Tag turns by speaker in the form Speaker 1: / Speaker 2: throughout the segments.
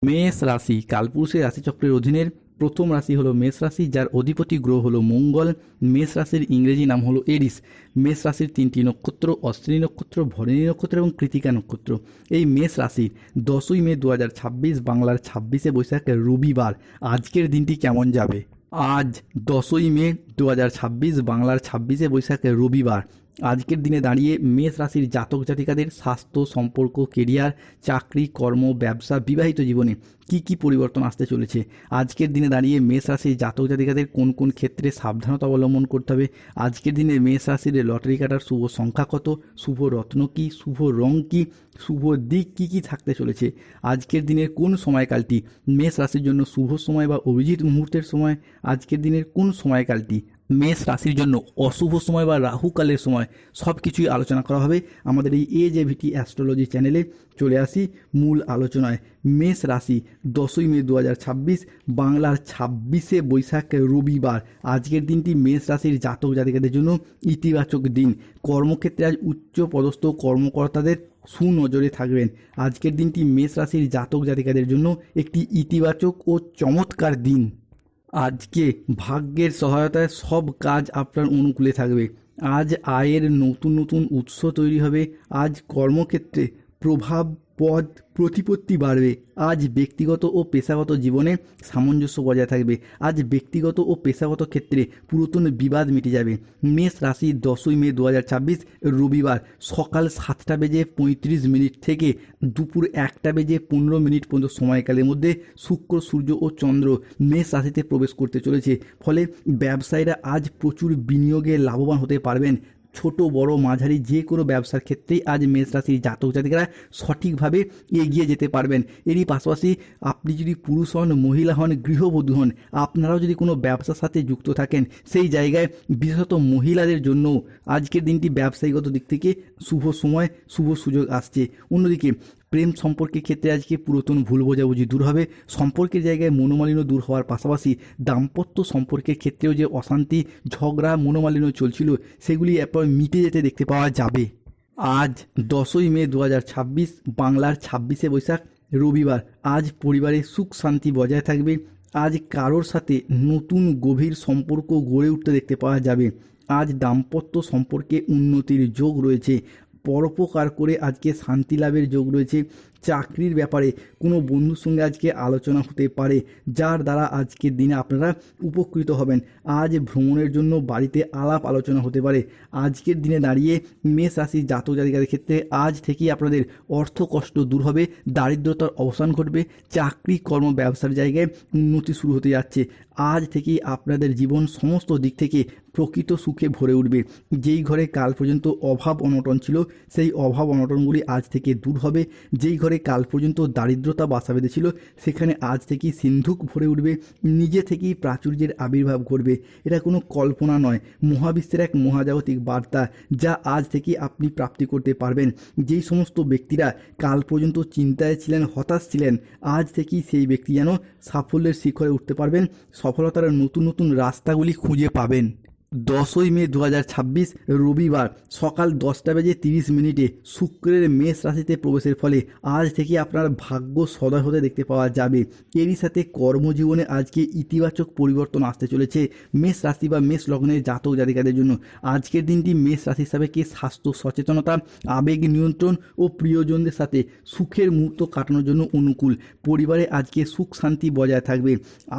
Speaker 1: মেষ রাশি কালপুরুষের রাশিচক্রের অধীনের প্রথম রাশি হলো মেষ রাশি, যার অধিপতি গ্রহ হলো মঙ্গল। মেষ রাশির ইংরেজি নাম হলো এরিস। মেষ রাশির তিনটি নক্ষত্র অশ্বিনী নক্ষত্র, ভরণী নক্ষত্র এবং কৃতিকা নক্ষত্র। এই মেষ রাশির 10ই মে 2026 বাংলার 26শে বৈশাখ রবিবার আজকের দিনটি কেমন যাবে? আজ 10ই মে 2026 বাংলার 26শে বৈশাখ রবিবার আজকের দিনে দাঁড়িয়ে মেষ রাশির জাতক জাতিকাদের স্বাস্থ্য, সম্পর্ক, কেরিয়ার, চাকরি, কর্ম, ব্যবসা, বিবাহিত জীবনে কি কি পরিবর্তন আসতে চলেছে? আজকের দিনে দাঁড়িয়ে মেষ রাশির জাতক জাতিকাদের কোন কোন ক্ষেত্রে সাবধানতা অবলম্বন করতে হবে? আজকের দিনে মেষ রাশির লটারি কাটার শুভ সংখ্যা কত? শুভ রত্ন কী? শুভ রং কী? শুভ দিক কী কী থাকতে চলেছে? আজকের দিনের কোন সময়কালটি মেষ রাশির জন্য শুভ সময় বা অভিজিৎ মুহূর্তের সময়? আজকের দিনের কোন সময়কালটি মেষ রাশির জন্য অশুভ সময় বা রাহুকালের সময়? সব কিছুই আলোচনা করা হবে আমাদের এই AJVT অ্যাস্ট্রোলজি চ্যানেলে। চলে আসি মূল আলোচনায়। মেষ রাশি 10ই মে 2026 বাংলার 26শে বৈশাখ রবিবার আজকের দিনটি মেষ রাশির জাতক জাতিকাদের জন্য ইতিবাচক দিন। কর্মক্ষেত্রে আজ উচ্চ পদস্থ কর্মকর্তাদের সুনজরে থাকবেন। আজকের দিনটি মেষ রাশির জাতক জাতিকাদের জন্য একটি ইতিবাচক ও চমৎকার দিন। আজকে ভাগ্যের সহায়তায় সব কাজ আপনার অনুকূলে থাকবে। আজ আয়ের নতুন নতুন উৎস তৈরি হবে। আজ কর্মক্ষেত্রে প্রভাব, পদ, প্রতিপত্তি বাড়বে। আজ ব্যক্তিগত ও পেশাগত জীবনে সামঞ্জস্য বজায় থাকবে। আজ ব্যক্তিগত ও পেশাগত ক্ষেত্রে পুরাতন বিবাদ মিটে যাবে। মেষ রাশি 10ই মে 2026 রবিবার সকাল 7:35 থেকে দুপুর 1:15 পর্যন্ত সময়কালের মধ্যে শুক্র, সূর্য ও চন্দ্র মেষ রাশিতে প্রবেশ করতে চলেছে। ফলে ব্যবসায়ীরা আজ প্রচুর বিনিয়োগে লাভবান হতে পারবেন। ছোট বড় মাঝারি যে কোনো ব্যবসার ক্ষেত্রেই আজ মেষ রাশির জাতক জাতিকারা সঠিকভাবে এগিয়ে যেতে পারবেন। এরই পাশাপাশি আপনি যদি পুরুষ হন, মহিলা হন, গৃহবধূ হন, আপনারাও যদি কোনো ব্যবসার সাথে যুক্ত থাকেন, সেই জায়গায় বিশেষত মহিলাদের জন্য আজকের দিনটি ব্যবসায়িকগত দিক থেকে শুভ সময়, শুভ সুযোগ আসছে। অন্যদিকে প্রেম সম্পর্কের ক্ষেত্রে আজকে পুরাতন ভুল বোঝাবুঝি দূর হবে। সম্পর্কের জায়গায় মনোমালিন্য দূর হওয়ার পাশাপাশি দাম্পত্য সম্পর্কের ক্ষেত্রেও যে অশান্তি, ঝগড়া, মনোমালিন্য চলছিল সেগুলি এরপর মিটে যেতে দেখতে পাওয়া যাবে। আজ 10ই মে 2026 বাংলার 26শে বৈশাখ রবিবার আজ পরিবারে সুখ শান্তি বজায় থাকবে। আজ কারোর সাথে নতুন গভীর সম্পর্ক গড়ে উঠতে দেখতে পাওয়া যাবে। আজ দাম্পত্য সম্পর্কে উন্নতির যোগ রয়েছে। পরোপকার করে আজকে শান্তি লাভের যোগ রয়েছে। চাকরির ব্যাপারে কোনো বন্ধুর সঙ্গে আজকে আলোচনা হতে পারে, যার দ্বারা আজকের দিনে আপনারা উপকৃত হবেন। আজ ভ্রমণের জন্য বাড়িতে আলাপ আলোচনা হতে পারে। আজকের দিনে দাঁড়িয়ে মেষ রাশির জাতক জাতিকাদের ক্ষেত্রে আজ থেকেই আপনাদের অর্থ কষ্ট দূর হবে, দারিদ্রতার অবসান ঘটবে। চাকরি, কর্ম, ব্যবসার জায়গায় উন্নতি শুরু হতে যাচ্ছে। আজ থেকেই আপনাদের জীবন সমস্ত দিক থেকে প্রকৃত সুখে ভরে উঠবে। যেই ঘরে কাল পর্যন্ত অভাব অনটন ছিল, সেই অভাব অনটনগুলি আজ থেকে দূর হবে। যেই ঘরে কাল পর্যন্ত দারিদ্রতা বাসা বেঁধেছিল, সেখানে আজ থেকেই সিন্ধুক ভরে উঠবে। নিজে থেকেই প্রাচুর্যের আবির্ভাব ঘটবে। এটা কোনো কল্পনা নয়, মহাবিশ্বের এক মহাজাগতিক বার্তা, যা আজ থেকেই আপনি প্রাপ্তি করতে পারবেন। যেই সমস্ত ব্যক্তিরা কাল পর্যন্ত চিন্তায় ছিলেন, হতাশ ছিলেন, আজ থেকেই সেই ব্যক্তি যেন সাফল্যের শিখরে উঠতে পারবেন, সফলতার নতুন নতুন রাস্তাগুলি খুঁজে পাবেন। 10ই মে 2026 রবিবার সকাল 10:30 শুক্রের মেষ রাশিতে প্রবেশের ফলে আজ থেকে আপনার ভাগ্য সদয় হতে দেখতে পাওয়া যাবে। এরই সাথে কর্মজীবনে আজকে ইতিবাচক পরিবর্তন আসতে চলেছে মেষ রাশি বা মেষ লগ্নের জাতক জাতিকাদের জন্য। আজকের দিনটি মেষ রাশি হিসাবে স্বাস্থ্য সচেতনতা, আবেগ নিয়ন্ত্রণ ও প্রিয়জনদের সাথে সুখের মুহূর্ত কাটানোর জন্য অনুকূল। পরিবারে আজকে সুখ শান্তি বজায় থাকবে।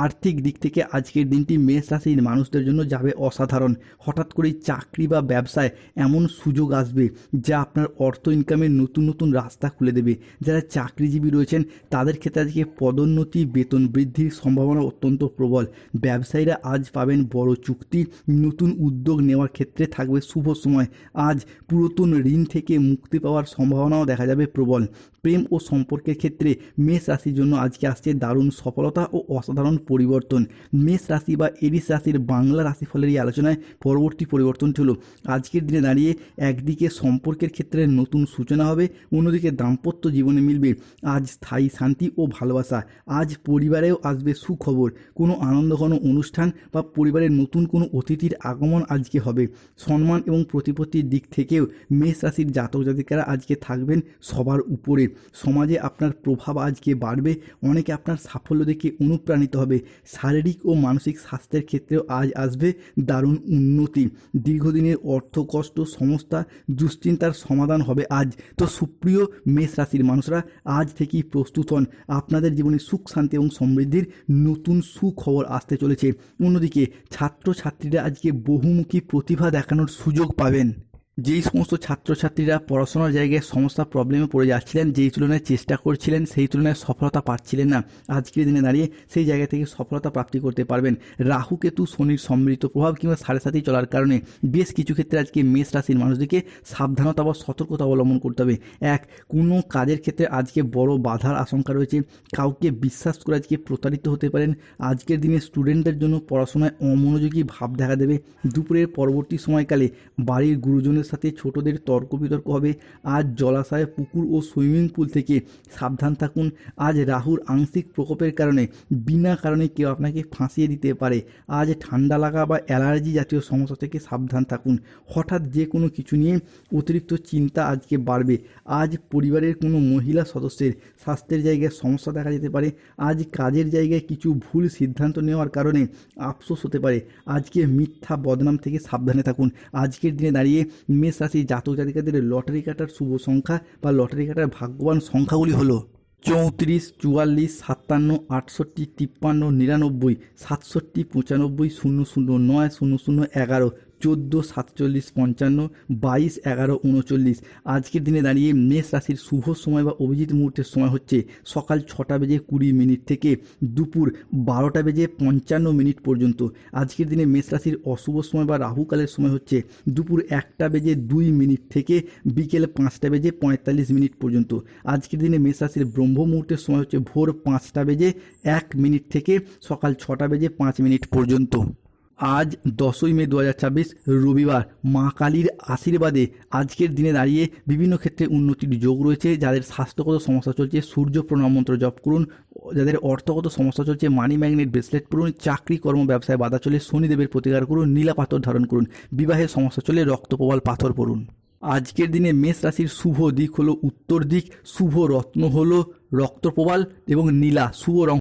Speaker 1: আর্থিক দিক থেকে আজকের দিনটি মেষ রাশির মানুষদের জন্য যাবে অসাধারণ। হঠাৎ করেই চাকরি বা ব্যবসায় এমন সুযোগ আসবে যা আপনার অর্থ ইনকামের নতুন নতুন রাস্তা খুলে দেবে। যারা চাকরিজীবী রয়েছেন তাদের ক্ষেত্রে আজকে পদোন্নতি, বেতন বৃদ্ধির সম্ভাবনা অত্যন্ত প্রবল। ব্যবসায়ীরা আজ পাবেন বড় চুক্তি। নতুন উদ্যোগ নেওয়ার ক্ষেত্রে থাকবে শুভ সময়। আজ পুরাতন ঋণ থেকে মুক্তি পাওয়ার সম্ভাবনাও দেখা যাবে প্রবল। প্রেম ও সম্পর্কের ক্ষেত্রে মেষ রাশির জন্য আজকে আসছে দারুণ সফলতা ও অসাধারণ পরিবর্তন। মেষ রাশি বা এরিস রাশির বাংলা রাশিফলের এই আলোচনায় বিবেচনায় পরবর্তী পরিবর্তনটি হলো আজকের দিনে দাঁড়িয়ে একদিকে সম্পর্কের ক্ষেত্রে নতুন সূচনা হবে, অন্যদিকে দাম্পত্য জীবনে মিলবে আজ স্থায়ী শান্তি ও ভালোবাসা। আজ পরিবারেও আসবে সুখবর, কোনো আনন্দঘন অনুষ্ঠান বা পরিবারের নতুন কোনো অতিথির আগমন আজকে হবে। সম্মান এবং প্রতিপত্তির দিক থেকেও মেষ রাশির জাতক জাতিকারা আজকে থাকবেন সবার উপরে। সমাজে আপনার প্রভাব আজকে বাড়বে, অনেকে আপনার সাফল্য দেখে অনুপ্রাণিত হবে। শারীরিক ও মানসিক স্বাস্থ্যের ক্ষেত্রেও আজ আসবে দারুণ উন্নতি। দীর্ঘদিনের অর্থ কষ্ট সমস্যা দুশ্চিন্তার সমাধান হবে আজ। তো সুপ্রিয় মেষ রাশির মানুষরা আজ থেকেই প্রস্তুত হন, আপনাদের জীবনে সুখ শান্তি এবং সমৃদ্ধির নতুন সুখবর আসতে চলেছে। অন্যদিকে ছাত্রছাত্রীরা আজকে বহুমুখী প্রতিভা দেখানোর সুযোগ পাবেন। যেই সমস্ত ছাত্রছাত্রীরা পড়াশোনার জায়গায় সমস্যা প্রবলেমে পড়ে যাচ্ছিলেন, যেই তুলনায় চেষ্টা করছিলেন সেই তুলনায় সফলতা পাচ্ছিলেন না, আজকের দিনে দাঁড়িয়ে সেই জায়গা থেকে সফলতা প্রাপ্তি করতে পারবেন। রাহু কেতু শনির সম্মিলিত প্রভাব কিংবা সাড়ে সাথেই চলার কারণে বেশ কিছু ক্ষেত্রে আজকে মেষ রাশির মানুষদেরকে সাবধানতা বা সতর্কতা অবলম্বন করতে হবে। কোনো কাজের ক্ষেত্রে আজকে বড় বাধার আশঙ্কা রয়েছে, কাউকে বিশ্বাস করে আজকে প্রতারিত হতে পারেন। আজকের দিনে স্টুডেন্টদের জন্য পড়াশোনায় অমনোযোগী ভাব দেখা দেবে। দুপুরের পরবর্তী সময়কালে বাড়ির গুরুজনের সাথে ছোটদের তর্ক বিতর্ক হবে। আজ জলাশয় পুকুর ও সুইমিং পুল থেকে সাবধান থাকুন। আজ রাহুর আংশিক প্রকোপের কারণে বিনা কারণে কেউ আপনাকে ফাঁসিয়ে দিতে পারে। আজ ঠান্ডা লাগা বা অ্যালার্জি জাতীয় সমস্যা থেকে সাবধান থাকুন। হঠাৎ যে কোনো কিছু নিয়ে অতিরিক্ত চিন্তা আজকে বাড়বে। আজ পরিবারের কোনো মহিলা সদস্যের স্বাস্থ্যের জায়গায় সমস্যা দেখা যেতে পারে। আজ কাজের জায়গায় কিছু ভুল সিদ্ধান্ত নেওয়ার কারণে আফসোস হতে পারে। আজকে মিথ্যা বদনাম থেকে সাবধানে থাকুন। আজকের দিনে দাঁড়িয়ে মেষ রাশি জাতক জাতিকাদের লটারি কাটার শুভ সংখ্যা বা লটারি কাটার ভাগ্যবান সংখ্যাগুলি হলো 34, 44, 57, 68, 53, 99, 67, 95, 009, 00, 11, 14, 47, 55, 22, 11, 39। আজকের দিনে দাঁড়িয়ে মেষ রাশির শুভ সময় বা অভিজিৎ মুহূর্তের সময় হচ্ছে সকাল 6:20 থেকে দুপুর 12:55 পর্যন্ত। আজকের দিনে মেষ রাশির অশুভ সময় বা রাহুকালের সময় হচ্ছে দুপুর 1:02 থেকে বিকেল 5:45 পর্যন্ত। আজকের দিনে মেষ রাশির ব্রহ্ম মুহূর্তের সময় হচ্ছে ভোর 5:01 থেকে সকাল 6:05 পর্যন্ত। আজ 10ই মে 2024 রবিবার। মা কালীর আশীর্বাদে আজকের দিনে দাঁড়িয়ে বিভিন্ন ক্ষেত্রে উন্নতির যোগ রয়েছে। যাদের স্বাস্থ্যগত সমস্যা চলছে সূর্য প্রণাম মন্ত্র জপ করুন। যাদের অর্থগত সমস্যা চলছে মানি ম্যাগনেট ব্রেসলেট পরুন। চাকরি কর্ম ব্যবসায় বাধা চলে শনিদেবের প্রতিকার করুন, নীলা পাথর ধারণ করুন। বিবাহের সমস্যা চলে রক্তপ্রবাল পাথর পরুন। আজকের দিনে মেষ রাশির শুভ দিক হলো উত্তর দিক, শুভ রত্ন হলো রক্তপ্রবাল এবং নীলা, শুভ রং